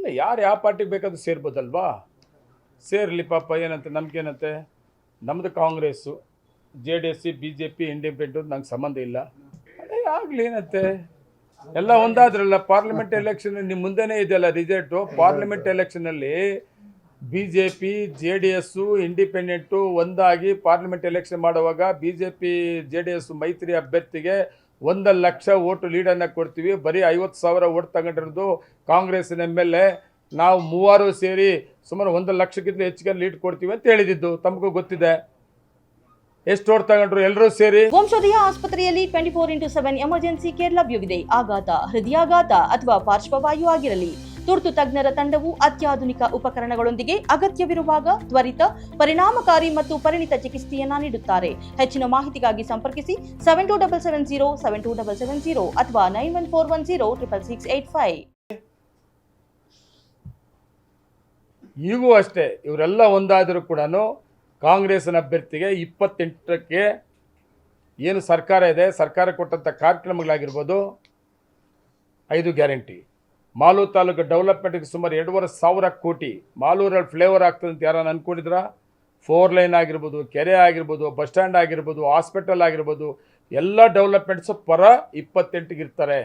ಇಲ್ಲ, ಯಾರು ಯಾವ ಪಾರ್ಟಿಗೆ ಬೇಕಾದ್ರೂ ಸೇರ್ಬೋದಲ್ವಾ? ಸೇರಲಿ ಪಾಪ, ಏನಂತೆ ನಮಗೇನಂತೆ? ನಮ್ಮದು ಕಾಂಗ್ರೆಸ್ಸು, JDS, BJP, ಇಂಡಿಪೆಂಡೆಂಟ್ ನಂಗೆ ಸಂಬಂಧ ಇಲ್ಲ. ಅದೇ ಆಗಲಿ, ಏನಂತೆ? ಎಲ್ಲ ಒಂದಾದ್ರಲ್ಲ. ಪಾರ್ಲಿಮೆಂಟ್ ಎಲೆಕ್ಷನ್ ನಿಮ್ಮ ಮುಂದೆನೇ ಇದೆಯಲ್ಲ ರಿಸಲ್ಟು. ಪಾರ್ಲಿಮೆಂಟ್ ಎಲೆಕ್ಷನಲ್ಲಿ BJP, JDS, ಇಂಡಿಪೆಂಡೆಂಟು ಒಂದಾಗಿ ಪಾರ್ಲಿಮೆಂಟ್ ಎಲೆಕ್ಷನ್ ಮಾಡುವಾಗ BJP, JDS ಮೈತ್ರಿ ಅಭ್ಯರ್ಥಿಗೆ 1,00,000 ಓಟು ಲೀಡನ್ನು ಕೊಡ್ತೀವಿ. ಬರೀ 50,000 ಓಟ್ ತಗೊಂಡಿರೋದು ಕಾಂಗ್ರೆಸ್ಸಿನ MLA. ನಾವು 3 ಸೇರಿ ಸುಮಾರು 1,00,000ಕ್ಕಿಂತ ಹೆಚ್ಚಿಗೆ ಲೀಡ್ ಕೊಡ್ತೀವಿ ಅಂತ ಹೇಳಿದ್ದು ತಮಗೂ ಗೊತ್ತಿದೆ. ಎಷ್ಟು ಓಟ್ ತಗೊಂಡ್ರು ಎಲ್ಲರೂ ಸೇರಿ? ವಂಶೋದಯ ಆಸ್ಪತ್ರೆಯಲ್ಲಿ 24x7 ಎಮರ್ಜೆನ್ಸಿ ಕೇರ್ ಲಭ್ಯವಿದೆ. ಆಘಾತ, ಹೃದಯಾಘಾತ ಅಥವಾ ಪಾರ್ಶ್ವವಾಯು ಆಗಿರಲಿ, ತುರ್ತು ತಜ್ಞರ ತಂಡವು ಅತ್ಯಾಧುನಿಕ ಉಪಕರಣಗಳೊಂದಿಗೆ ಅಗತ್ಯವಿರುವಾಗ ತ್ವರಿತ, ಪರಿಣಾಮಕಾರಿ ಮತ್ತು ಪರಿಣಿತ ಚಿಕಿತ್ಸೆಯನ್ನ ನೀಡುತ್ತಾರೆ. ಹೆಚ್ಚಿನ ಮಾಹಿತಿಗಾಗಿ ಸಂಪರ್ಕಿಸಿ 7270 72770 ಅಥವಾ 9141066685. ಈಗೂ ಅಷ್ಟೇ, ಇವರೆಲ್ಲ ಒಂದಾದರೂ ಕೂಡ ಕಾಂಗ್ರೆಸ್ನ ಅಭ್ಯರ್ಥಿಗೆ 28ಕ್ಕೆ ಏನು ಸರ್ಕಾರ ಇದೆ, ಸರ್ಕಾರ ಕೊಟ್ಟಂಥ ಕಾರ್ಯಕ್ರಮಗಳಾಗಿರ್ಬೋದು, 5 ಗ್ಯಾರಂಟಿ, ಮಾಲೂರು ತಾಲೂಕು ಡೆವಲಪ್ಮೆಂಟ್ಗೆ ಸುಮಾರು 2,500 ಕೋಟಿ, ಮಾಲೂರಲ್ಲಿ ಫ್ಲೇವರ್ ಆಗ್ತದೆ ಅಂತ ಯಾರನ್ನು ಅಂದ್ಕೊಂಡಿದ್ರಾ? 4 ಲೈನ್ ಆಗಿರ್ಬೋದು, ಕೆರೆ ಆಗಿರ್ಬೋದು, ಬಸ್ ಸ್ಟ್ಯಾಂಡ್ ಆಗಿರ್ಬೋದು, ಹಾಸ್ಪಿಟಲ್ ಆಗಿರ್ಬೋದು, ಎಲ್ಲ ಡೆವಲಪ್ಮೆಂಟ್ಸು ಪರ 28ಗೆ ಇರ್ತಾರೆ.